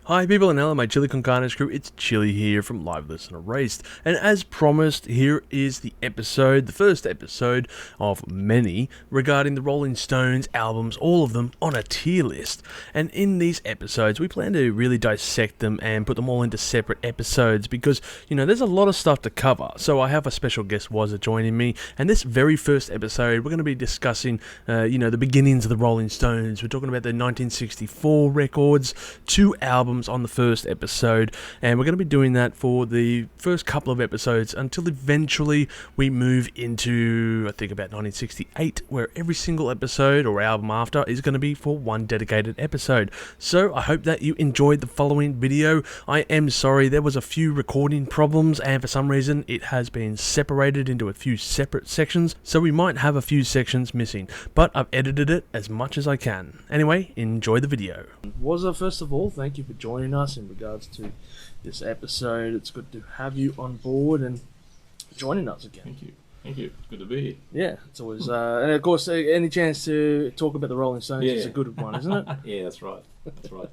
Hi people and hello my Chili Con Carnage crew, it's Chili here from Live Listen Erased, and as promised, here is the first episode of many, regarding the Rolling Stones albums, all of them on a tier list. And in these episodes, we plan to really dissect them and put them all into separate episodes because, there's a lot of stuff to cover. So I have a special guest, Wazza, joining me, and this very first episode, we're going to be discussing, the beginnings of the Rolling Stones. We're talking about the 1964 records, 2 albums on the first episode, and we're going to be doing that for the first couple of episodes until eventually we move into, I think, about 1968, where every single episode or album after is going to be for one dedicated episode. So I hope that you enjoyed the following video. I am sorry, there was a few recording problems, and for some reason it has been separated into a few separate sections, so we might have a few sections missing, but I've edited it as much as I can. Anyway, enjoy the video. Wazza, first of all, thank you for joining us in regards to this episode. It's good to have you on board and joining us again. Thank you. Good to be here. Yeah, it's always, and of course, any chance to talk about the Rolling Stones is a good one, isn't it? Yeah, that's right. So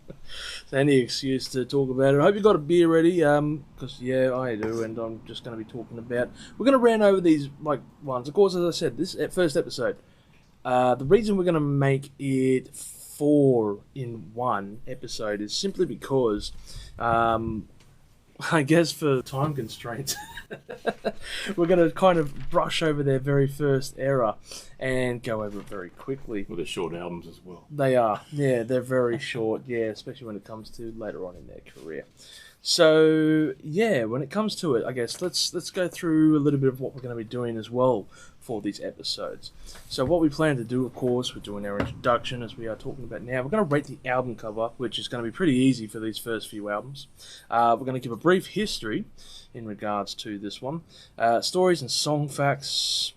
any excuse to talk about it. I hope you got a beer ready, because I do, and I'm just going to be talking about. We're going to run over these ones. Of course, as I said, this first episode. The reason we're going to make it 4 in 1 episode is simply because, I guess for time constraints, we're going to kind of brush over their very first era and go over it very quickly. Well, they're short albums as well. They are, yeah, they're very short, yeah, especially when it comes to later on in their career. So, yeah, when it comes to it, I guess let's go through a little bit of what we're going to be doing as well for these episodes. So what we plan to do, of course, we're doing our introduction as we are talking about now. We're going to rate the album cover, which is going to be pretty easy for these first few albums. We're going to give a brief history in regards to this one. Stories and song facts,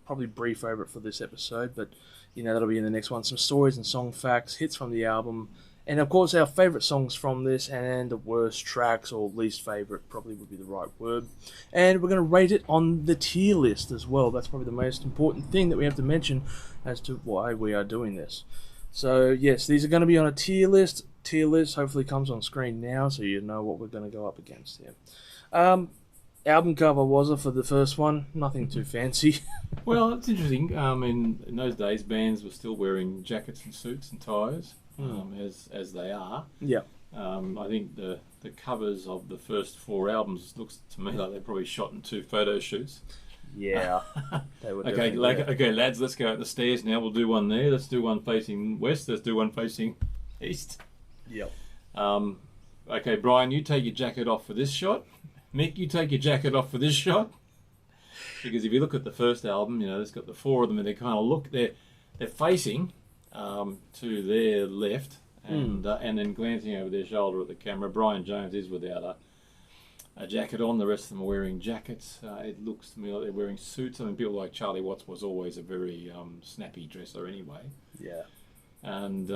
probably brief over it for this episode, but that'll be in the next one. Some stories and song facts, hits from the album, and of course our favourite songs from this, and the worst tracks, or least favourite probably would be the right word. And we're going to rate it on the tier list as well. That's probably the most important thing that we have to mention as to why we are doing this. So yes, these are going to be on a tier list. Tier list hopefully comes on screen now, so you know what we're going to go up against here. Album cover was it for the first one? Nothing too fancy. Well, it's interesting. In those days, bands were still wearing jackets and suits and ties. As they are. Yeah. I think the covers of the first 4 albums looks to me like they're probably shot in 2 photo shoots. Yeah. They were okay, lads, let's go up the stairs now. We'll do one there. Let's do one facing west. Let's do one facing east. Yep. Okay, Brian, you take your jacket off for this shot. Mick, you take your jacket off for this shot. Because if you look at the first album, it's got the 4 of them, and they kind of they're facing to their left, and then glancing over their shoulder at the camera. Brian Jones is without a jacket on. The rest of them are wearing jackets. It looks to me like they're wearing suits. I mean, people like Charlie Watts was always a very snappy dresser anyway. Yeah. And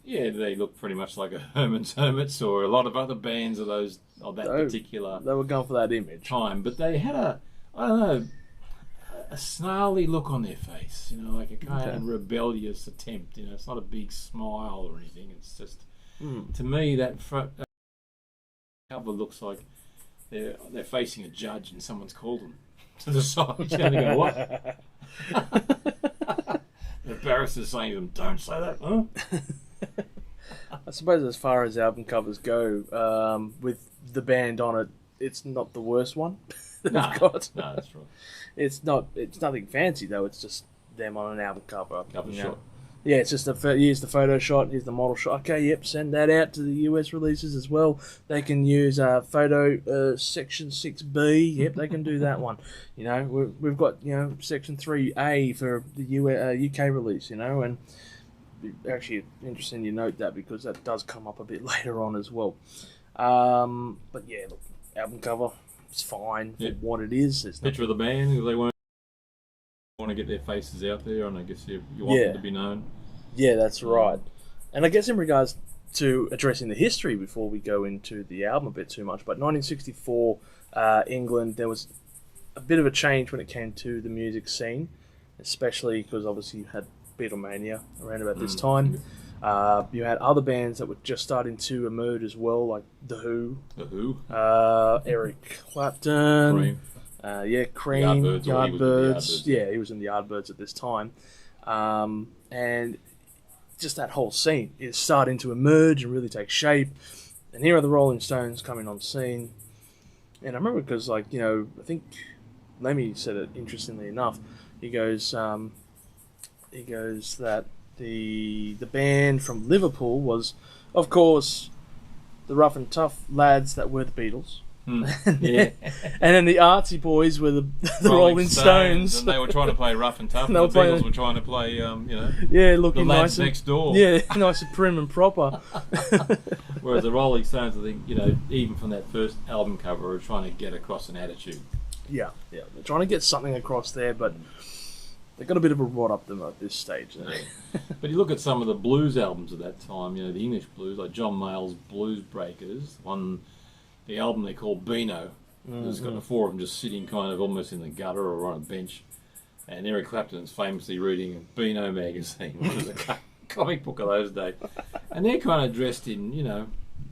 they look pretty much like a Herman's or a lot of other bands of that particular. They were going for that image time, but they had a snarly look on their face, like a kind of rebellious attempt. It's not a big smile or anything. It's just, to me, that front cover looks like they're facing a judge and someone's called them to the side. They go, what? The barrister's saying to them, "Don't say that." Huh? I suppose as far as album covers go, with the band on it, it's not the worst one. No, that's right. It's nothing fancy though. It's just them on an album cover. Cover shot. Yeah, it's just here's the photo shot, here's the model shot. Okay, yep, send that out to the US releases as well. They can use photo section 6B. Yep, they can do that one. We've got section 3A for the UK release. And actually interesting you note that because that does come up a bit later on as well. But yeah, look, album cover. It's fine for what it is. There's picture of the band. They want to get their faces out there, and I guess you want them to be known. Yeah, that's right. And I guess in regards to addressing the history before we go into the album a bit too much, but 1964, England, there was a bit of a change when it came to the music scene, especially because obviously you had Beatlemania around about this time. You had other bands that were just starting to emerge as well, like The Who, Eric Clapton, Cream. Cream, Yardbirds, or he was with the Yardbirds. Yeah, he was in the Yardbirds at this time, and just that whole scene is starting to emerge and really take shape. And here are the Rolling Stones coming on scene. And I remember because, I think Lemmy said it interestingly enough. He goes that the band from Liverpool was, of course, the rough and tough lads that were the Beatles. Yeah. And then the artsy boys were the Rolling Stones. And they were trying to play rough and tough. And the Beatles were trying to play, looking the nice lads next door. Yeah, nice and prim and proper. Whereas the Rolling Stones, I think, even from that first album cover, were trying to get across an attitude. Yeah. They're trying to get something across there, but they've got a bit of a rod up them at this stage. But you look at some of the blues albums at that time, the English blues, like John Mayall's Blues Breakers, the album they call Beano. There's got the four of them just sitting kind of almost in the gutter or on a bench. And Eric Clapton's famously reading Beano magazine, which was a comic book of those days. And they're kind of dressed in,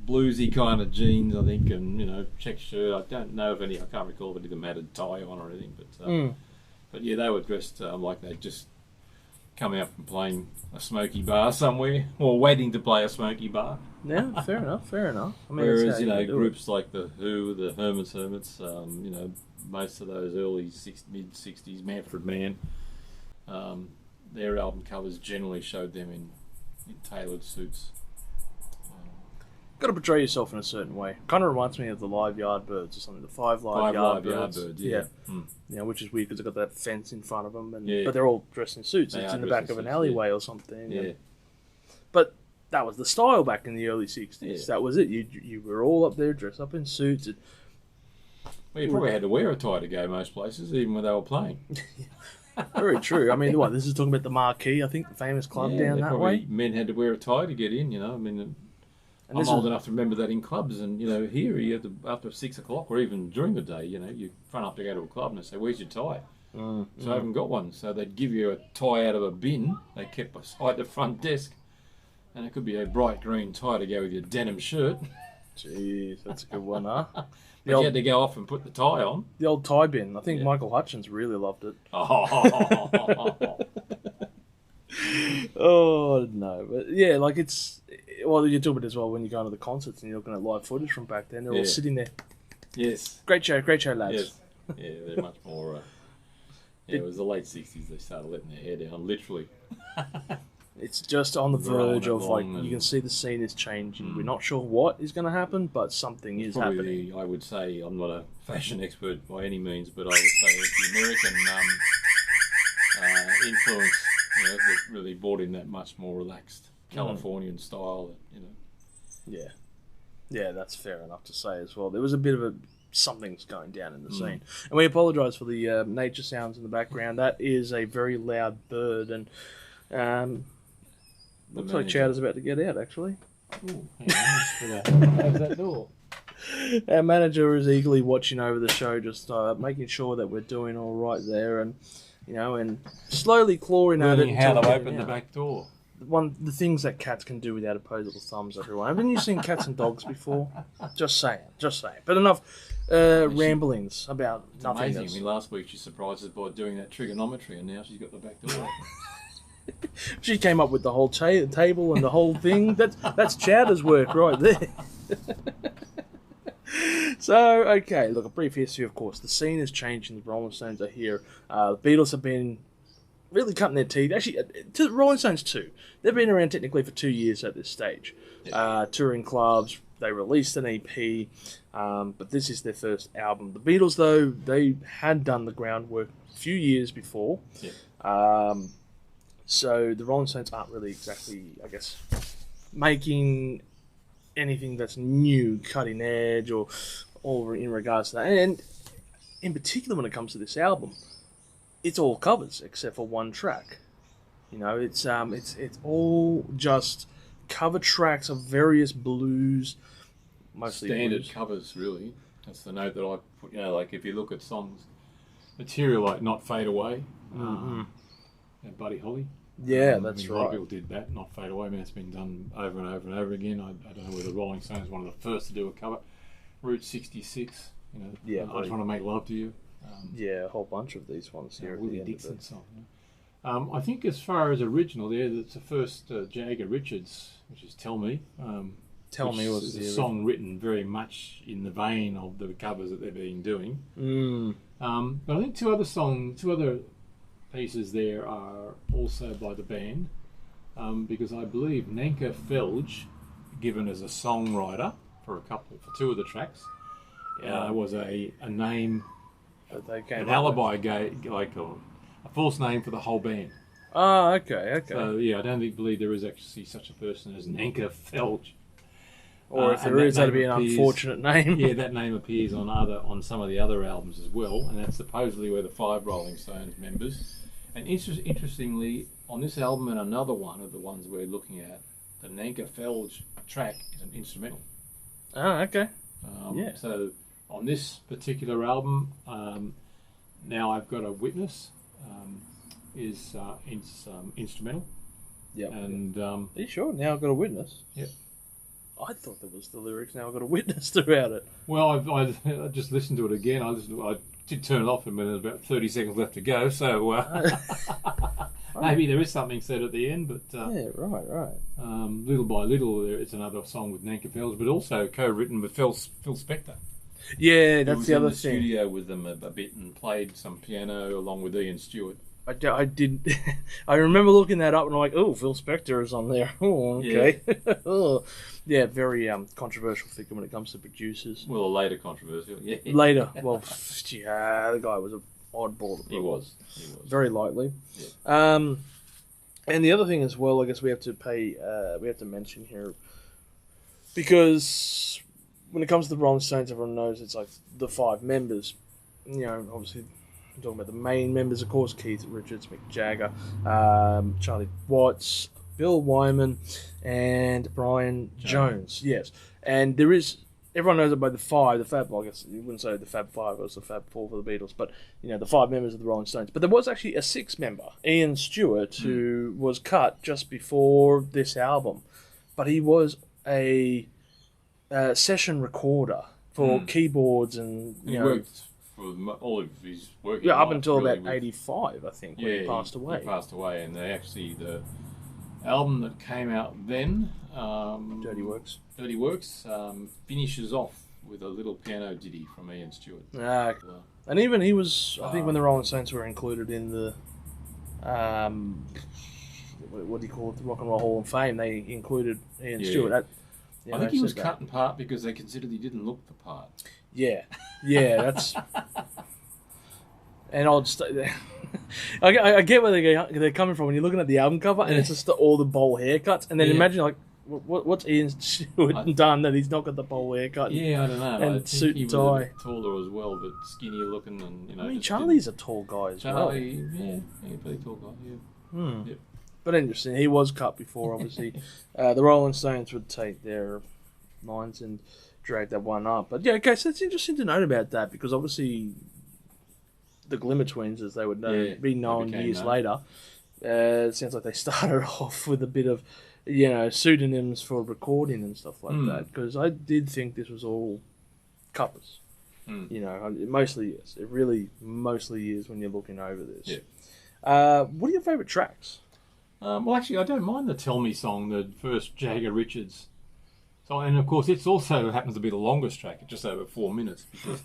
bluesy kind of jeans, I think, and, check shirt. I don't know if I can't recall if any of them had a tie on or anything. But yeah, they were dressed like they'd just come out from playing a smoky bar somewhere, or waiting to play a smoky bar. Yeah, fair enough. I mean, Whereas, groups like The Who, the Hermits, most of those mid-60s, Manfred Mann, their album covers generally showed them in tailored suits. Got to portray yourself in a certain way. Kind of reminds me of the Live Yardbirds or something. The Five Live Yardbirds. Yeah. Which is weird because they've got that fence in front of them, but Yeah. they're all dressed in suits. They It's are in the dressed back in of an suits, alleyway or something. Yeah. But that was the style back in the early 60s. Yeah. That was it. You were all up there dressed up in suits. Well, you probably had to wear a tie to go most places, even when they were playing. Very true. I mean, this is talking about the Marquee, I think, the famous club down that way. Men had to wear a tie to get in, I'm old enough to remember that in clubs, and here you have to, after 6 o'clock or even during the day, you front up to go to a club and they say, "Where's your tie?" So I haven't got one, so they'd give you a tie out of a bin they kept beside the front desk, and it could be a bright green tie to go with your denim shirt. Jeez, that's a good one, huh? But you had to go off and put the tie on. The old tie bin. I think Michael Hutchins really loved it. Oh no, but yeah, it's you do it as well when you go into the concerts and you're looking at live footage from back then. They're all sitting there. Yes. Great show, lads. Yes. Yeah, they're much more. It was the late '60s. They started letting their hair down, literally. It's just on the verge of you and can see the scene is changing. We're not sure what is going to happen, but something is happening. I would say, I'm not a fashion expert by any means, but I would say it's the American influence that really brought in that much more relaxed Californian style. Yeah, that's fair enough to say as well. There was a bit of something's going down in the scene, and we apologise for the nature sounds in the background. That is a very loud bird, and looks like Chowder's about to get out. Actually, how's that door? Our manager is eagerly watching over the show, just making sure that we're doing all right there, and and slowly clawing at it. How to open the back door. The things that cats can do without opposable thumbs, everyone. Haven't you seen Cats and Dogs before? Just saying. But enough ramblings about nothingness. Amazing. Last week she surprised us by doing that trigonometry, and now she's got the back door. She came up with the whole table and the whole thing. That's Chowder's work right there. So, okay, look, a brief history, of course. The scene is changing. The Rolling Stones are here. The Beatles have been really cutting their teeth. Actually, to Rolling Stones too. They've been around technically for 2 years at this stage. Touring clubs. They released an EP, but this is their first album. The Beatles, though, they had done the groundwork a few years before. So the Rolling Stones aren't really exactly, I guess, making anything that's new, cutting edge, or in regards to that. And in particular, when it comes to this album, it's all covers except for one track. It's all just cover tracks of various blues, mostly standard blues. covers, really. That's the note that I put. If you look at songs, material like "Not Fade Away," and Buddy Holly. Yeah, I that's mean, a lot of right. people did that, not Fade Away. I mean, it's been done over and over and over again. I don't know whether Rolling Stones one of the first to do a cover. Route 66, Yeah, I Just Want to Make Love to You. Yeah, a whole bunch of these ones here. Willie Dixon song. I think as far as original, it's the first Jagger Richards, which is Tell Me. Tell Me was a song written very much in the vein of the covers that they've been doing. But I think two other pieces there are also by the band, because I believe Nanka Felge, given as a songwriter for two of the tracks, was a name, an alibi like a false name for the whole band. Oh, okay. So I don't believe there is actually such a person as Nanka Felge. Or if there is, that'd be an unfortunate name. Yeah, that name appears on some of the other albums as well, and that's supposedly where the 5 Rolling Stones members. And interestingly, on this album and another one of the ones we're looking at, the Nanka Felge track is an instrumental. Oh, okay. So on this particular album, Now I've Got a Witness is instrumental. Yeah. And are you sure? Now I've Got a Witness. Yeah. I thought that was the lyrics. Now I've Got a Witness throughout it. Well, I just listened to it again. I did turn it off when there was about 30 seconds left to go. So maybe there is something said at the end. But yeah, right. Little by Little, it's another song with Nanka Felge, but also co-written with Phil Spector. Yeah, that's the other thing. He was in the studio with them a bit and played some piano along with Ian Stewart. I did. I remember looking that up and I'm like, oh, Phil Spector is on there. Oh, okay. Yeah, yeah, very controversial figure when it comes to producers. Well, a later controversial, yeah. Later, well, yeah, the guy was an oddball. He was. Very lightly. Yeah. And the other thing as well, I guess we have to mention here, because when it comes to the Rolling Stones, everyone knows it's like the 5 members. Obviously, I'm talking about the main members, of course, Keith Richards, Mick Jagger, Charlie Watts, Bill Wyman, and Brian Jones. Yes. And everyone knows about the 5, the Fab, well, I guess you wouldn't say the Fab 5, it was the Fab 4 for the Beatles, but, the 5 members of the Rolling Stones. But there was actually a 6th member, Ian Stewart, who was cut just before this album. But he was a session recorder for keyboards and, he worked for all of his work. Yeah, up until really about 85, I think, when he passed away. He passed away, and the album that came out then, Dirty Works, finishes off with a little piano ditty from Ian Stewart. And even he was, I think, when the Rolling Stones were included in the, what do you call it, the Rock and Roll Hall of Fame, they included Ian Stewart. I think he was cut in part because they considered he didn't look the part. Yeah, that's. And I'll just, I get where they're coming from when you're looking at the album cover and it's just all the bowl haircuts, and then imagine like what's Ian Stewart done that he's not got the bowl haircut? Yeah, I don't know. And suit and tie. Taller as well, but skinnier looking, and I mean, Charlie's a tall guy as well. Yeah, pretty tall guy. Yeah. Yep. But interesting, he was cut before. Obviously, the Rolling Stones would take their lines and drag that one up. But yeah, okay, so it's interesting to note about that, because obviously the Glimmer Twins, as they would be known years later, it sounds like they started off with a bit of, pseudonyms for recording and stuff like that. Because I did think this was all covers. It mostly is. It really mostly is when you're looking over this. Yeah. What are your favourite tracks? Well, actually, I don't mind the Tell Me song, the first Jagger Richards. So, and of course, it also happens to be the longest track, at just over 4 minutes, because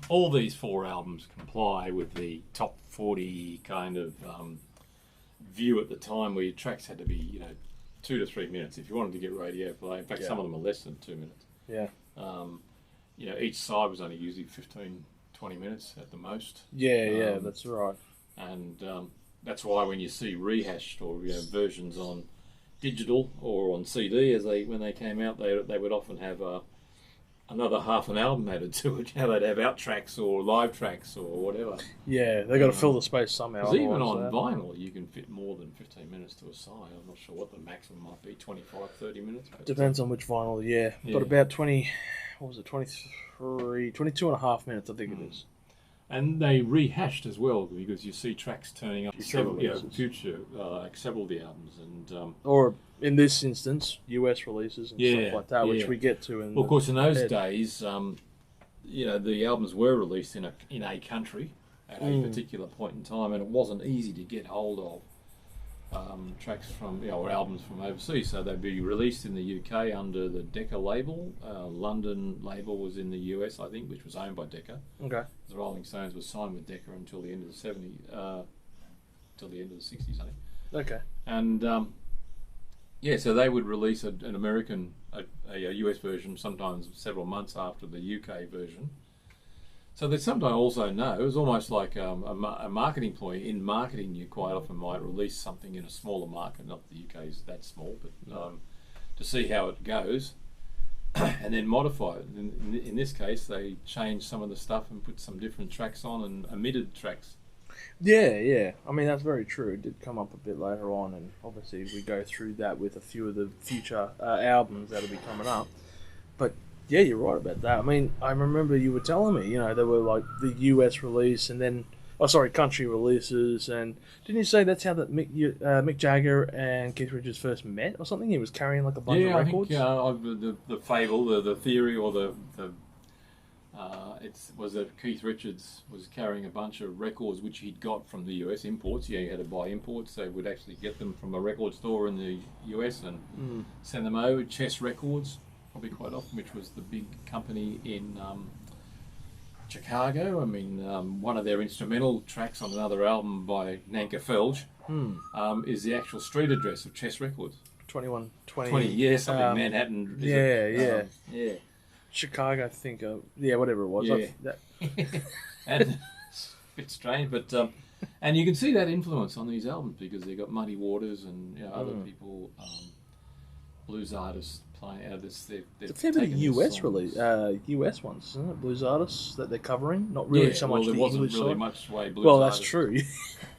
all these 4 albums comply with the top 40 kind of view at the time, where your tracks had to be, 2 to 3 minutes if you wanted to get radio play. In fact, some of them are less than 2 minutes. Yeah. Each side was only usually 15, 20 minutes at the most. Yeah, that's right. And that's why when you see rehashed or versions on digital or on CD, when they came out, they would often have another half an album added to it. They'd have out tracks or live tracks or whatever. Yeah, they got to fill the space somehow. Because even on vinyl, you can fit more than 15 minutes to a side. I'm not sure what the maximum might be, 25, 30 minutes. Depends on which vinyl. Yeah. Got about 22 and a half minutes, I think it is. And they rehashed as well, because you see tracks turning up several releases. future, like several of the albums, and Or in this instance, US releases and stuff like that, which we get to. Well, of course, in those days, the albums were released in a country at a particular point in time, and it wasn't easy to get hold of tracks from, or albums from overseas. So they'd be released in the UK under the Decca label. London label was in the US, I think, which was owned by Decca. Okay. The Rolling Stones was signed with Decca until the end of the 70s, till the end of the 60s, I think. Okay. And so they would release an American, a US version, sometimes several months after the UK version. So they sometimes also know, it was almost like a marketing ploy. In marketing, you quite often might release something in a smaller market, not the UK is that small, but to see how it goes, and then modify it. In this case, they changed some of the stuff and put some different tracks on and omitted tracks. Yeah. I mean, that's very true. It did come up a bit later on, and obviously we go through that with a few of the future albums that'll be coming up. But yeah, you're right about that. I mean, I remember you were telling me, there were like the US release and then, country releases, and didn't you say that's how that Mick Jagger and Keith Richards first met or something? He was carrying like a bunch of records. Yeah, I think the fable, the theory, or was that Keith Richards was carrying a bunch of records which he'd got from the US imports. Yeah, he had to buy imports. They would actually get them from a record store in the US and send them over. Chess Records, probably quite often, which was the big company in Chicago. I mean, one of their instrumental tracks on another album by Nanka Felge is the actual street address of Chess Records. 2120. Yeah, something Manhattan. Yeah. Yeah. Chicago, I think. Whatever it was. Yeah. And it's a bit strange, but and you can see that influence on these albums because they got Muddy Waters and other people, blues artists playing out of this. It's a fair bit of US release, US ones, isn't it? Blues artists that they're covering, not really so much there the wasn't English really side. much way blues. Well, that's true.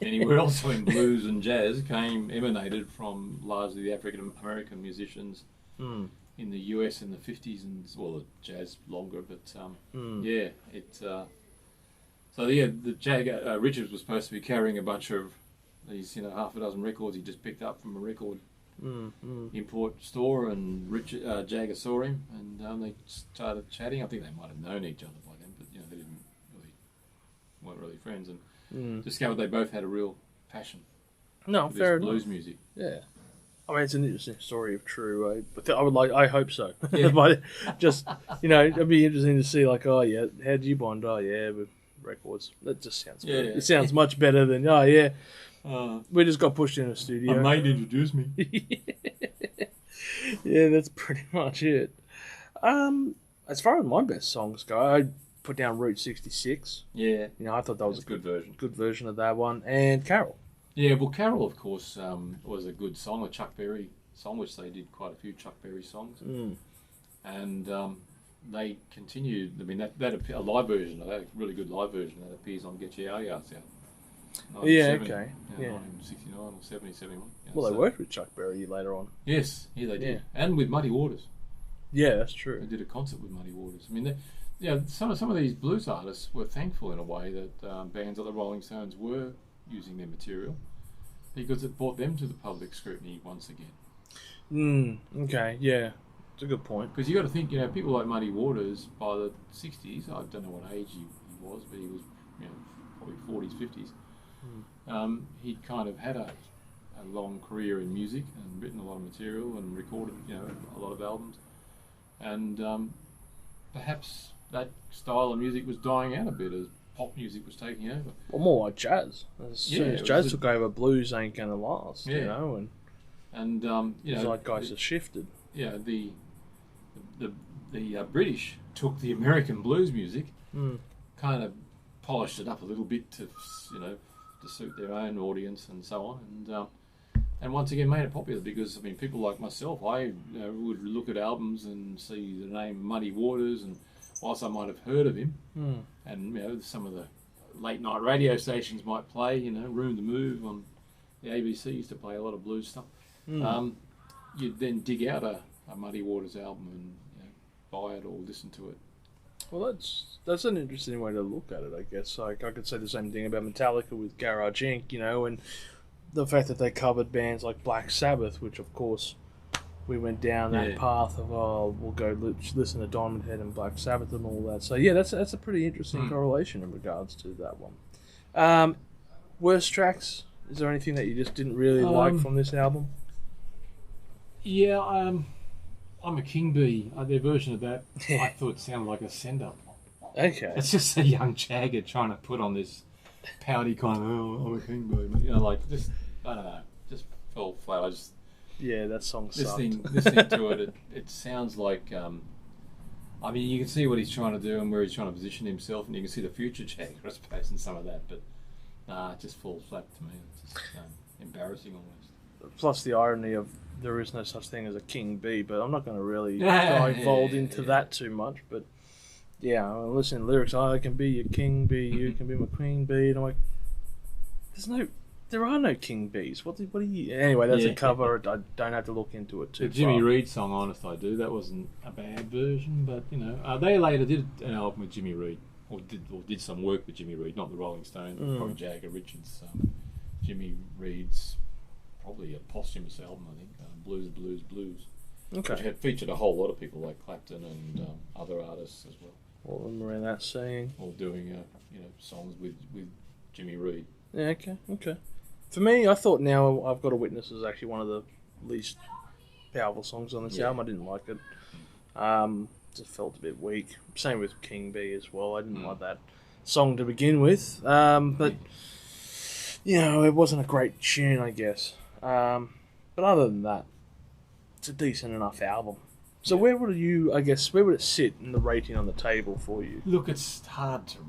Anywhere else in blues and jazz emanated from largely the African American musicians in the US in the 50s, and the jazz longer, but the Jagger Richards was supposed to be carrying a bunch of these half a dozen records he just picked up from a record import store, and Richard Jagger saw him, and they started chatting. I think they might have known each other by then, but they weren't really friends, and discovered they both had a real passion for fair this blues enough. music. Yeah. I mean, it's an interesting story of true. But I hope so. Yeah. But just, it'd be interesting to see, like, oh yeah, how did you bond? Oh yeah, with records. That just sounds. Yeah. It sounds much better than we just got pushed in a studio. A mate introduced me. Yeah, that's pretty much it. As far as my best songs go, I put down Route 66. Yeah. I thought that was a good version. Good version of that one, and Carol. Yeah, well, Carol, of course, was a good song, a Chuck Berry song, which they did quite a few Chuck Berry songs. And they continued. I mean, that a live version of that, a really good live version that appears on Get Your Yards Out. Yeah, okay. 1969 or 70, 71. Well, they worked with Chuck Berry later on. Yes, they did. Yeah. And with Muddy Waters. Yeah, that's true. They did a concert with Muddy Waters. I mean, some of these blues artists were thankful in a way that bands like the Rolling Stones were using their material, because it brought them to the public scrutiny once again. Okay, yeah. It's a good point. Because you got to think, people like Muddy Waters by the 60s, I don't know what age he was, but he was probably 40s, 50s. He'd kind of had a long career in music and written a lot of material and recorded a lot of albums. And perhaps that style of music was dying out a bit as pop music was taking over. Well, more like jazz. As soon as jazz took over, blues ain't going to last, and the zeitgeist has shifted. Yeah, the British took the American blues music, kind of polished it up a little bit to suit their own audience and so on, and once again made it popular because people like myself, I would look at albums and see the name Muddy Waters, and whilst I might have heard of him, and some of the late night radio stations might play, Room to Move on the ABC used to play a lot of blues stuff. You'd then dig out a Muddy Waters album and buy it or listen to it. Well, that's an interesting way to look at it, I guess. Like I could say the same thing about Metallica with Garage Inc. And the fact that they covered bands like Black Sabbath, which of course we went down that path of we'll go listen to Diamond Head and Black Sabbath and all that. So yeah, that's a pretty interesting correlation in regards to that one. Worst tracks? Is there anything that you just didn't really like from this album? Yeah, I'm a King Bee. Their version of that, I thought sounded like a send-up. Okay. It's just a young Jagger trying to put on this pouty kind of, I'm a King Bee. Just, I don't know, just fell flat. That song sucked. Listening to it, it sounds like, you can see what he's trying to do and where he's trying to position himself, and you can see the future Jagger, I suppose, in some of that, but it just falls flat to me. It's just embarrassing almost. Plus the irony of there is no such thing as a king bee, but I'm not going to really divulge into that too much. But yeah, I listen to lyrics. I can be your king bee, you can be my queen bee, and I'm like, there are no king bees. What are you? Anyway, that's a cover. I don't have to look into it too. The Jimmy Reed song, "Honest I Do," that wasn't a bad version, but they later did an album with Jimmy Reed, or did some work with Jimmy Reed, not the Rolling Stones, probably Jagger Richards. Jimmy Reed's probably a posthumous album, I think, Blues. Okay. Which had featured a whole lot of people like Clapton and other artists as well. All of them around that saying. All doing songs with Jimmy Reed. Yeah, okay. For me, I thought Now I've Got a Witness is actually one of the least powerful songs on this album. I didn't like it. Just felt a bit weak. Same with King Bee as well. I didn't like that song to begin with. But it wasn't a great tune, I guess. But other than that, it's a decent enough album. So where would it sit in the rating on the table for you? Look, it's hard to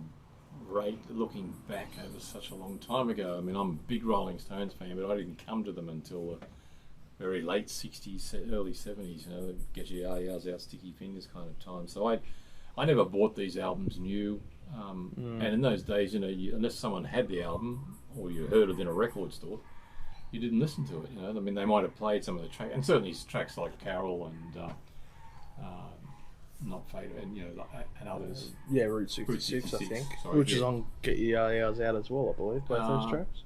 rate looking back over such a long time ago. I'm a big Rolling Stones fan, but I didn't come to them until the very late 60s, early 70s, get your yars out, sticky fingers kind of time. So I never bought these albums new. And in those days, unless someone had the album or you heard it in a record store, you didn't listen to it. They might have played some of the tracks, and certainly tracks like Carol and Not Faded, and others. Yeah, Route 66, I think, which is on Get Your Yars Out as well, I believe. Both those tracks.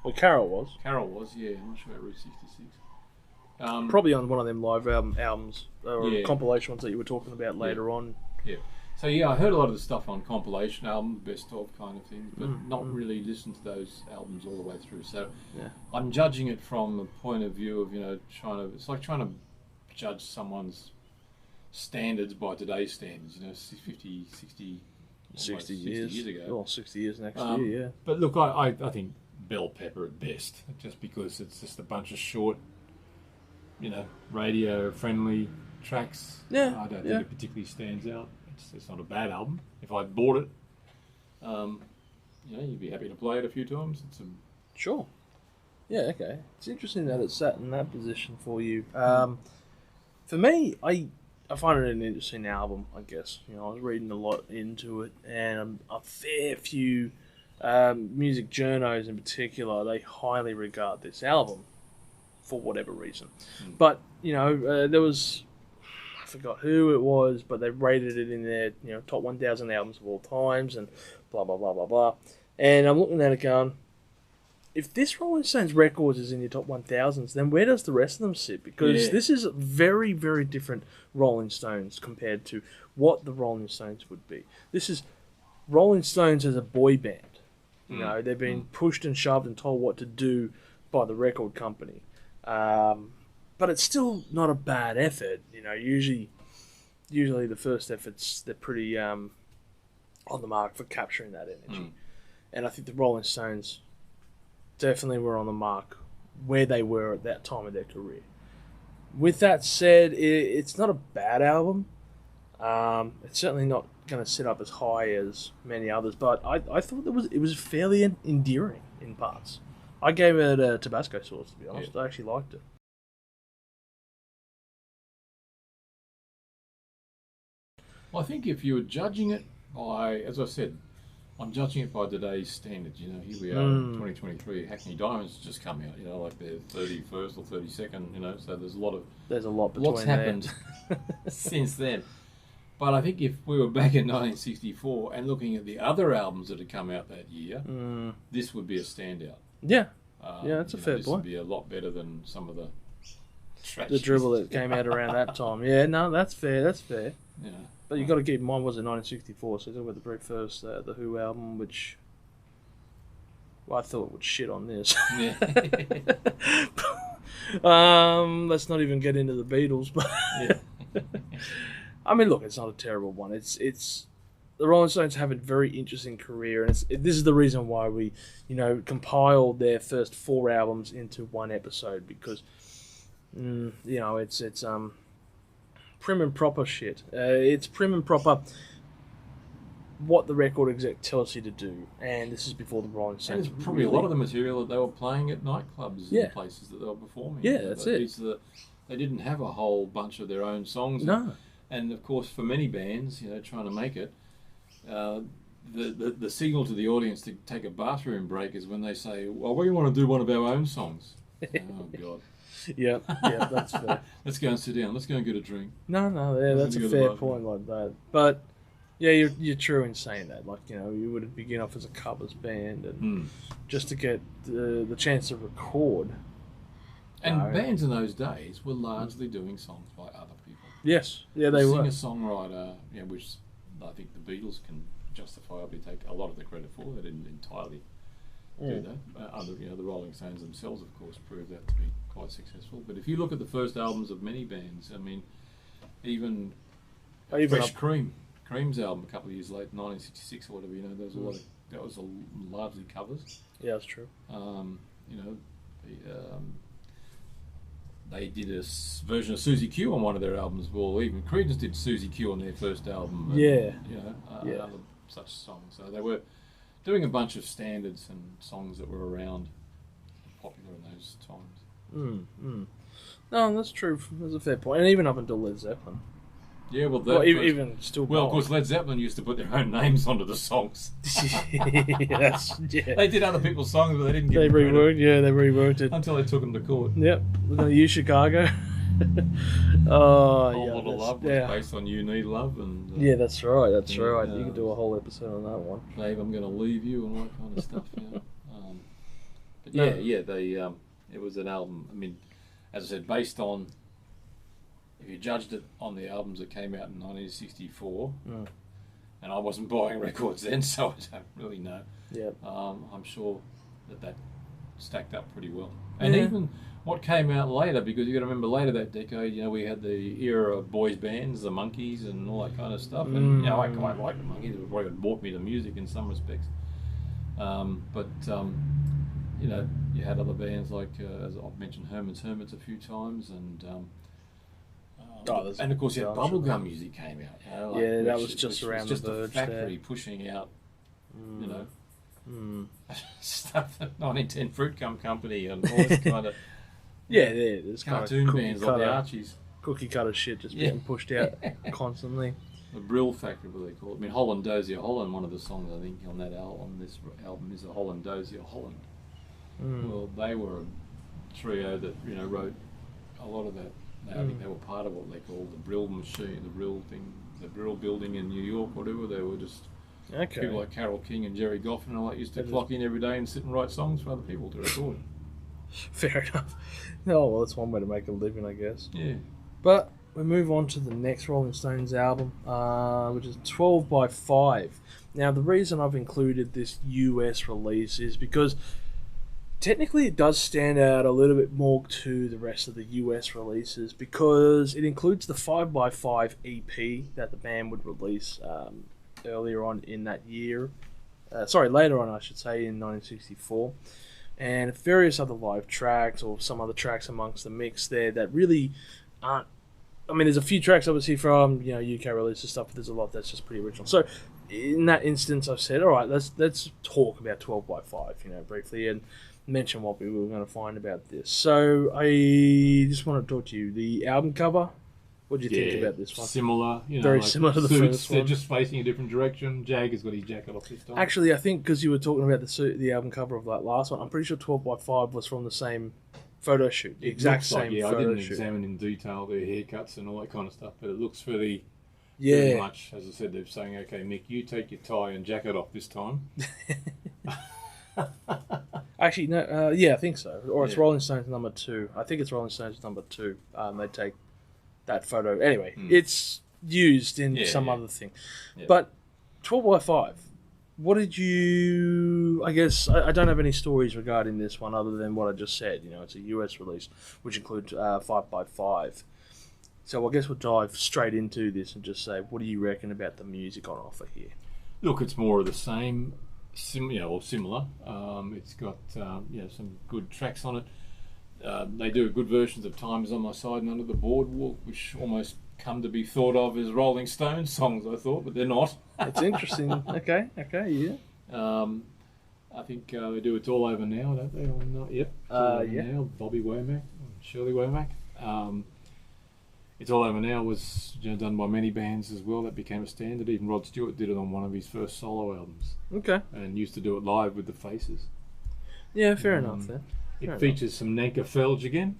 Well, Carol was. Carol was, yeah. I'm not sure about Route 66. Probably on one of them live albums or compilation ones that you were talking about later on. Yeah. So I heard a lot of the stuff on compilation album, best of kind of things, but not really listened to those albums all the way through. So I'm judging it from a point of view of it's like trying to judge someone's standards by today's standards. 60 years ago. Well, 60 years next year. Yeah. But look, I think bell pepper at best, just because it's just a bunch of short, radio friendly tracks. Yeah. I don't think it particularly stands out. It's not a bad album. If I bought it, you'd be happy to play it a few times. Sure. Yeah, okay. It's interesting that it sat in that position for you. For me, I find it an interesting album, I guess. I was reading a lot into it, and a fair few music journos in particular, they highly regard this album for whatever reason. But, there was... I forgot who it was, but they rated it in their top 1,000 albums of all times and blah blah blah blah blah. And I'm looking at it going, if this Rolling Stones records is in your top 1,000s, then where does the rest of them sit? Because this is very, very different Rolling Stones compared to what the Rolling Stones would be. This is Rolling Stones as a boy band. They've been pushed and shoved and told what to do by the record company. But it's still not a bad effort. Usually the first efforts, they're pretty on the mark for capturing that energy. And I think the Rolling Stones definitely were on the mark where they were at that time of their career. With that said, it's not a bad album. It's certainly not going to sit up as high as many others, but I thought it was fairly endearing in parts. I gave it a Tabasco sauce, to be honest. I actually liked it. Well, I think if you were judging it by, as I said, I'm judging it by today's standards. Here we are in 2023. Hackney Diamonds has just come out, like their 31st or 32nd, so there's a lot between what's happened since then. But I think if we were back in 1964 and looking at the other albums that had come out that year, this would be a standout. Yeah. Yeah, that's a fair This point. would be a lot better than some of the The dribble that came out around that time. Yeah, no, that's fair. That's fair. Yeah. But you got to keep in mind, was it 1964? So talk about the very first The Who album, which, well, I thought it would shit on this. Yeah. Let's not even get into the Beatles, but Yeah. I mean, look, it's not a terrible one. It's the Rolling Stones have a very interesting career, and this is the reason why we, compiled their first 4 albums into one episode, because, it's prim and proper shit. It's prim and proper what the record exec tells you to do, and this is before the Rolling And Stones. it's probably a lot of the material that they were playing at nightclubs and places that they were performing. Yeah, that's it. They didn't have a whole bunch of their own songs. No. And of course, for many bands, trying to make it, the signal to the audience to take a bathroom break is when they say, "Well, we want to do one of our own songs." Oh God. Yeah, that's fair. Let's go and sit down. Let's go and get a drink. No, that's a fair point like that. But yeah, you're true in saying that. Like, you would begin off as a covers band, and just to get the chance to record. And bands in those days were largely doing songs by other people. Yes, yeah, they were. Singer-songwriter, which I think the Beatles can justifiably take a lot of the credit for. They didn't entirely do that. The Rolling Stones themselves, of course, proved that to be quite successful. But if you look at the first albums of many bands, I mean, even Fresh Cream's album a couple of years later, 1966 or whatever, there was that was largely covers. Yeah, that's true. They did a version of Susie Q on one of their albums. Well, even Creedence did Susie Q on their first album. And, other such songs. So they were doing a bunch of standards and songs that were around, popular in those times. No, that's true. That's a fair point. And even up until Led Zeppelin. Yeah, even still. Well, of course, Led Zeppelin used to put their own names onto the songs. They did other people's songs, but they didn't give them credit. They reworked it Until they took them to court. Yep, we're going to use Chicago. Whole Lot of Love was based on You Need Love. And yeah, that's right. That's right. You could do a whole episode on that one. Babe, I'm going to leave you and all that kind of stuff. But it was an album. I mean, as I said, based on. If you judged it on the albums that came out in 1964, and I wasn't buying records then, so I don't really know. Yeah. I'm sure that stacked up pretty well. And even what came out later, because you got to remember later that decade, we had the era of boys bands, the Monkees, and all that kind of stuff. And I quite like the Monkees. It probably brought me to music in some respects. You had other bands like, as I've mentioned, Herman's Hermits a few times, and of course, bubblegum music came out. That was just around the verge a factory there. pushing out, stuff that 1910 Fruit Gum Company and all this kind of there's cartoon kind of bands like the Archies. Cookie cutter shit just getting pushed out constantly. The Brill Factory, what they call it. I mean, Holland Dozier Holland, one of the songs I think on that album, this album is a Holland Dozier Holland. Well, they were a trio that wrote a lot of that. I think they were part of what they called the Brill machine, the Brill thing, the Brill building in New York, whatever. They were just people like Carole King and Jerry Goffin and all that used to clock in every day and sit and write songs for other people to record. Fair enough. Oh, well, that's one way to make a living, I guess. Yeah. But we move on to the next Rolling Stones album, which is 12 by 5. Now, the reason I've included this US release is because technically it does stand out a little bit more to the rest of the US releases because it includes the 5x5 EP that the band would release earlier on in that year. Later on, I should say, in 1964. And various other live tracks or some other tracks amongst the mix there that really aren't... I mean, there's a few tracks obviously from UK releases stuff, but there's a lot that's just pretty original. So in that instance, I've said, all right, let's talk about 12 by 5, briefly, and mention what we were going to find about this. So I just want to talk to you. The album cover, what do you think about this one? Similar, very similar to the first one. They're just facing a different direction. Jagger's got his jacket off this time. Actually, I think because you were talking about the album cover of that last one, I'm pretty sure 12 by 5 was from the same photo shoot, the exact same photo shoot. I didn't examine in detail their haircuts and all that kind of stuff, but it looks fairly Very Yeah. much, as I said, they're saying, okay, Mick, you take your tie and jacket off this time. Actually, no. Yeah, I think so. Or it's Yeah. Rolling Stones number 2. I think it's Rolling Stones number 2. They take that photo. Anyway, it's used in some other thing. Yeah. But 12x5. What did you... I guess I don't have any stories regarding this one other than what I just said. You know, it's a US release, which includes 5x5. So I guess we'll dive straight into this and just say, what do you reckon about the music on offer here? Look, it's more of the same, or similar. It's got some good tracks on it. They do good versions of "Time Is on My Side" and "Under the Boardwalk," which almost come to be thought of as Rolling Stones songs, I thought, but they're not. It's interesting. Okay, yeah. I think they do "It's All Over Now," don't they? Yep. It's All Over Now. Bobby Womack, Shirley Womack. "It's All Over Now" was done by many bands as well. That became a standard. Even Rod Stewart did it on one of his first solo albums. Okay. And used to do it live with the Faces. Yeah, fair enough then. It features some Nanka Felge again.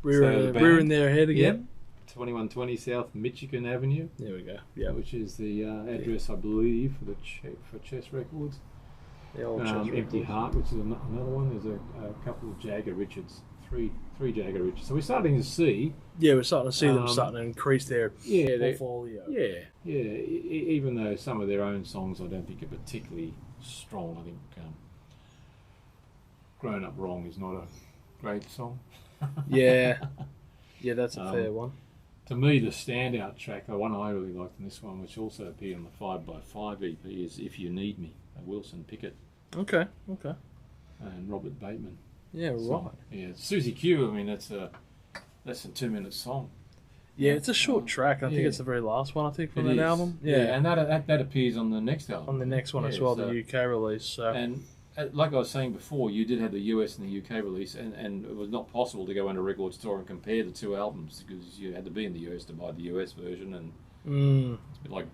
Rearing their head again. Yep. 2120 South Michigan Avenue. There we go. Yeah. Which is the address, I believe, for Chess Records. The old Chess Empty Records. Heart, which is another one. There's a couple of Jagger Richards. Three Jagger Richards. So we're starting to see. Yeah, we're starting to see them starting to increase their portfolio. Even though some of their own songs I don't think are particularly strong. I think "Grown Up Wrong" is not a great song. Yeah, that's a fair one. To me, the standout track, the one I really liked in this one, which also appeared on the 5x5 EP, is "If You Need Me," Wilson Pickett Okay. and Robert Bateman. Yeah, right. Yeah, Susie Q. I mean, that's a less than 2 minute song. Yeah, it's a short track. I think it's the very last one. I think from that album. Yeah, and that appears on the next album. on the next one as well, the UK release. So. And like I was saying before, you did have the US and the UK release, and it was not possible to go into a record store and compare the two albums because you had to be in the US to buy the US version, and it's a bit like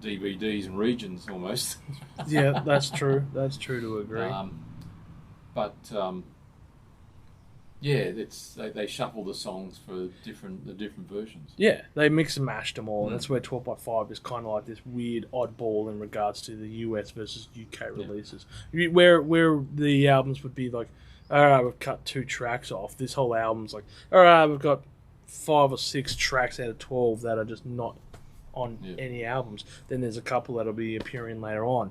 DVDs and regions almost. Yeah, that's true. That's true to agree. They shuffle the songs for the different versions. Yeah, they mix and mashed them all. And that's where 12x5 is kind of like this weird oddball in regards to the US versus UK releases. Where the albums would be like, all right, we've cut 2 tracks off. This whole album's like, all right, we've got 5 or 6 tracks out of 12 that are just not on any albums. Then there's a couple that'll be appearing later on.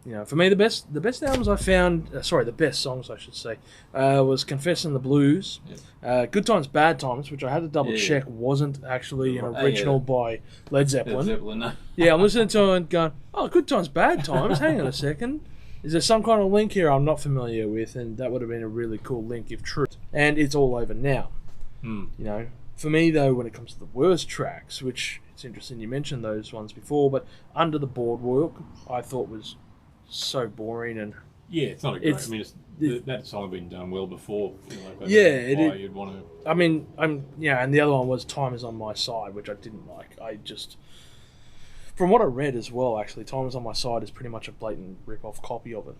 You know, for me, the best albums I found, the best songs I should say, was "Confessing the Blues," "Good Times, Bad Times," which I had to double check wasn't actually an original by Led Zeppelin. Led Zeppelin, no. Yeah, I'm listening to it and going, "Oh, Good Times, Bad Times." Hang on a second, is there some kind of link here I'm not familiar with? And that would have been a really cool link if true. And "It's All Over Now." You know, for me though, when it comes to the worst tracks, which it's interesting you mentioned those ones before, but "Under the Boardwalk" I thought was so boring and it's not a great. I mean, that song had been done well before. You'd want to. I mean, and the other one was "Time Is on My Side," which I didn't like. I just, from what I read as well, actually, "Time Is on My Side" is pretty much a blatant rip-off copy of it,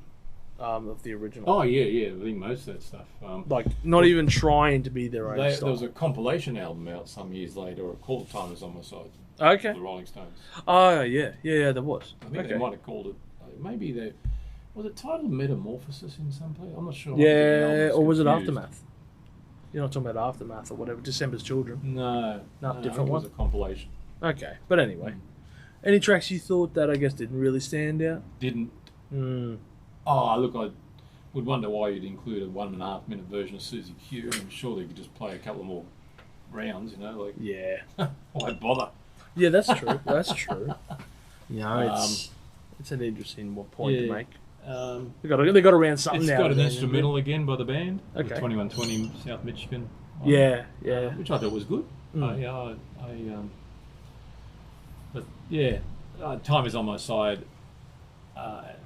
of the original. Oh yeah. I think most of that stuff. Like not even trying to be their own style. There was a compilation album out some years later called "Time Is on My Side." Okay. The Rolling Stones. Oh yeah, there was. I think they might have called it. Maybe they was it titled "Metamorphosis" in some place. I'm not sure. Yeah, or was it "Aftermath"? You're not talking about "Aftermath" or whatever. "December's Children." No, different one. It was a compilation. Okay, but anyway, any tracks you thought that I guess didn't really stand out? Didn't. Oh, look, I would wonder why you'd include a 1.5 minute version of Susie Q. I'm sure they could just play a couple more rounds. Why bother? Yeah, that's true. That's true. It's an interesting point to make. They got around something now. It's got an instrumental again by the band. Okay. 2120 South Michigan. Which I thought was good. "Time Is on My Side."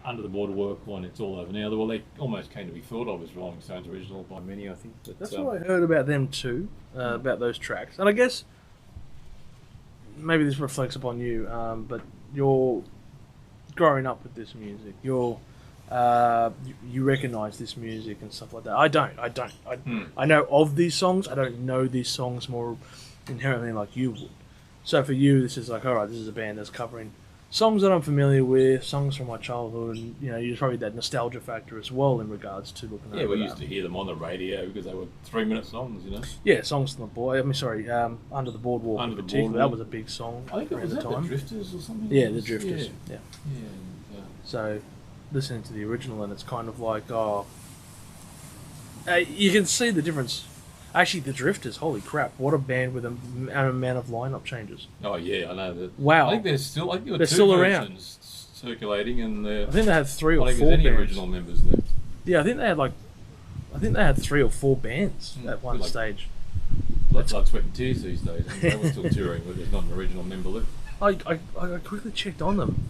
Under the Boardwalk one, "It's All Over Now." Well, they almost came to be thought of as Rolling Stones original by many, I think. But, that's what I heard about them too, about those tracks. And I guess maybe this reflects upon you, but you're growing up with this music. You recognise this music and stuff like that. I don't. I know of these songs. I don't know these songs more inherently like you would. So for you, this is like, all right, this is a band that's covering songs that I'm familiar with, songs from my childhood, and there's probably that nostalgia factor as well in regards to looking. Yeah, we used to hear them on the radio because they were 3-minute songs, Yeah, songs from the boy. Under the Boardwalk in particular. That was a big song. I think it was the time. The Drifters or something. Yeah, the Drifters. Yeah. Yeah. So, listening to the original, and it's kind of like, you can see the difference. Actually, the Drifters, holy crap, what a band with an amount of lineup changes. Oh, yeah, I know that. Wow. I think they're still, there were they're two still versions around. Circulating, and I think they had 3 or 4 I don't think there's any bands. original members left. Yeah, I think they had 3 or 4 bands at one stage. Blood, Sweat and Tears these days. They were still touring, but there's not an original member left. I quickly checked on them,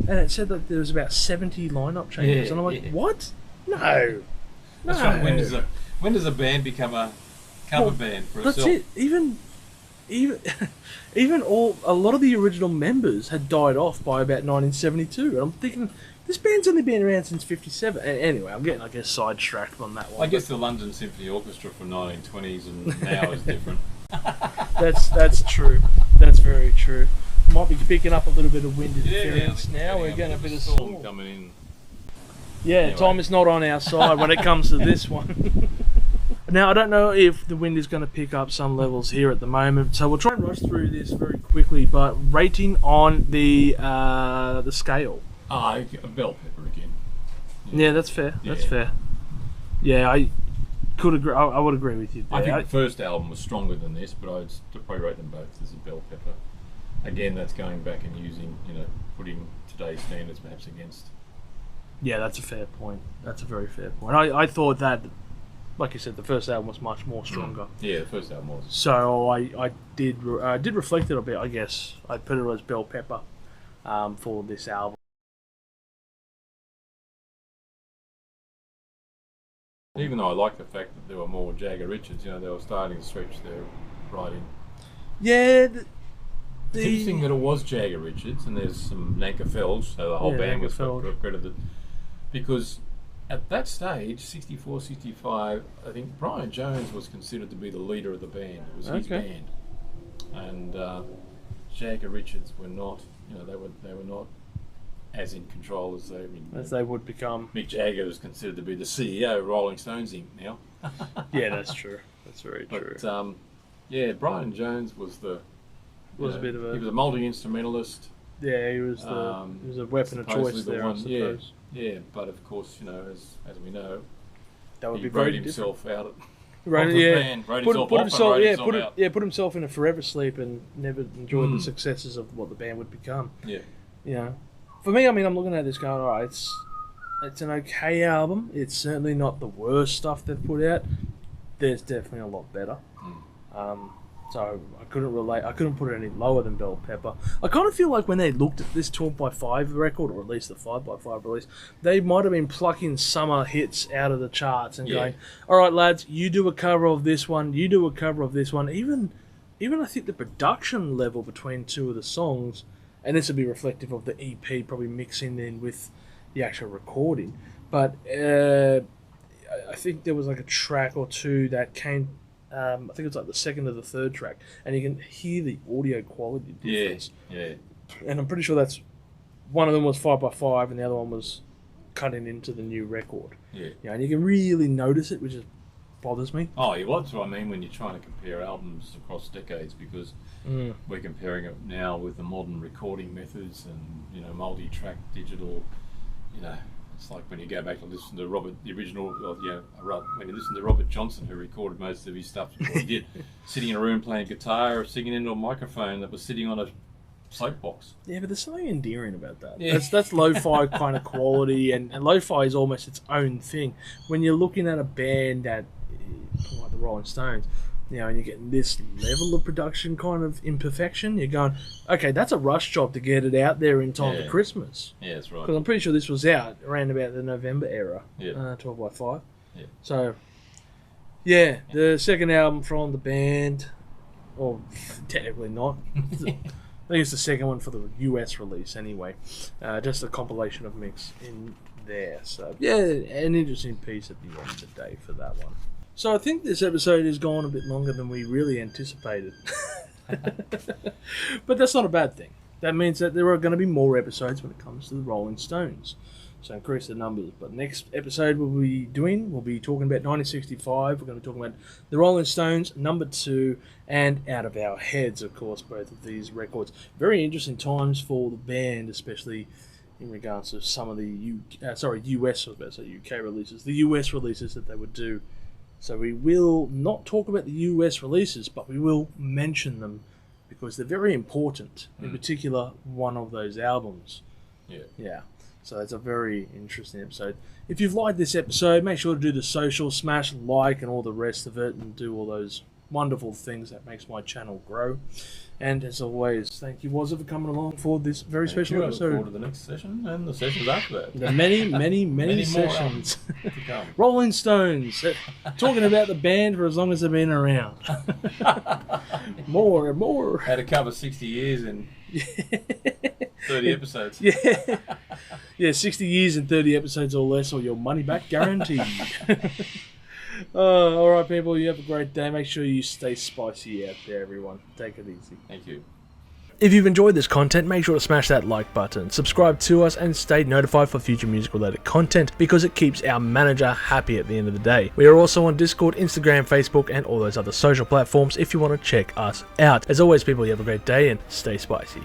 and it said that there was about 70 lineup changes, Yeah, and I'm like, yeah. what? No. That's right. When does a band become a cover band for That's itself? it. Even a lot of the original members had died off by about 1972, and I'm thinking this band's only been around since '57. Anyway, I'm getting, I guess, sidetracked on that one. I guess the London Symphony Orchestra from 1920s and now is different. That's true. That's very true. Might be picking up a little bit of wind interference now. We're getting a bit of storm coming in. Yeah, Anyway. Tom is not on our side when it comes to this one. Now, I don't know if the wind is going to pick up some levels here at the moment, so we'll try and rush through this very quickly. But rating on the scale. A bell pepper again. Yeah, that's fair. That's Yeah. fair. Yeah, I could agree. I would agree with you there. I think the first album was stronger than this, but I'd probably rate them both as a bell pepper. Again, that's going back and using, putting today's standards perhaps against. Yeah, that's a fair point. That's a very fair point. I thought that, like you said, the first album was much more stronger. Yeah, the first album was. So I did reflect it a bit. I guess I'd put it as bell pepper for this album. Even though I like the fact that there were more Jagger Richards, they were starting to stretch their writing. Yeah. It's interesting that it was Jagger Richards, and there's some Nanker Felge, so the whole band was credited. Because at that stage, 64, 65, I think Brian Jones was considered to be the leader of the band. It was his band. And Jagger Richards were not, they were not as in control as they would become. Mick Jagger was considered to be the CEO of Rolling Stones Inc. now. Yeah, that's true. That's very true. But Brian Jones was he was a multi-instrumentalist. Yeah, he was a weapon of choice there, I suppose. Yeah, but of course, as we know, that would he be wrote very himself different. out. Put himself in a forever sleep and never enjoyed the successes of what the band would become. Yeah. For me, I'm looking at this going, all right, it's an okay album. It's certainly not the worst stuff they've put out. There's definitely a lot better. So I couldn't put it any lower than Bell Pepper. I kind of feel like when they looked at this 12x5 record, or at least the 5x5 release, they might have been plucking summer hits out of the charts and going, all right, lads, you do a cover of this one, you do a cover of this one. Even I think the production level between two of the songs, and this would be reflective of the EP probably mixing in with the actual recording, but I think there was like a track or two that came, I think it's like the second or the third track, and you can hear the audio quality difference. Yeah. And I'm pretty sure that's one of them was 5x5 and the other one was cutting into the new record. Yeah. And you can really notice it, which just bothers me. Oh, yeah, well, that's what I mean when you're trying to compare albums across decades, because we're comparing it now with the modern recording methods and, multi-track digital, It's like when you go back and listen to when you listen to Robert Johnson, who recorded most of his stuff, what he did, sitting in a room playing guitar or singing into a microphone that was sitting on a soapbox. Yeah, but there's something endearing about that. Yeah. That's lo-fi kind of quality, and lo-fi is almost its own thing. When you're looking at a band that, like the Rolling Stones, and you're getting this level of production kind of imperfection, you're going, okay, that's a rush job to get it out there in time for Christmas. Yeah, that's right. Because I'm pretty sure this was out around about the November era, 12x5. Yeah. So, the second album from the band, or technically not. I think it's the second one for the US release anyway. Just a compilation of mix in there. So, an interesting piece at the end of the day for that one. So I think this episode has gone a bit longer than we really anticipated. But that's not a bad thing. That means that there are going to be more episodes when it comes to the Rolling Stones. So increase the numbers. But next episode we'll be talking about 1965. We're going to be talking about the Rolling Stones, number 2, and Out of Our Heads, of course, both of these records. Very interesting times for the band, especially in regards to some of the US, I was about to say UK releases, the US releases that they would do. So we will not talk about the US releases, but we will mention them because they're very important, in particular one of those albums. Yeah. So it's a very interesting episode. If you've liked this episode, make sure to do the social, smash like and all the rest of it, and do all those wonderful things that makes my channel grow. And as always, thank you, Wazza, for coming along for this very special episode. I look forward to the next session and the sessions after that. The many sessions. To come. Rolling Stones, talking about the band for as long as they've been around. More and more. Had to cover 60 years in 30 episodes. Yeah, 60 years and 30 episodes or less, or your money back guaranteed. All right, people, you have a great day. Make sure you stay spicy out there, everyone. Take it easy. Thank you. If you've enjoyed this content, make sure to smash that like button, subscribe to us, and stay notified for future music-related content because it keeps our manager happy at the end of the day. We are also on Discord, Instagram, Facebook, and all those other social platforms if you want to check us out. As always, people, you have a great day and stay spicy.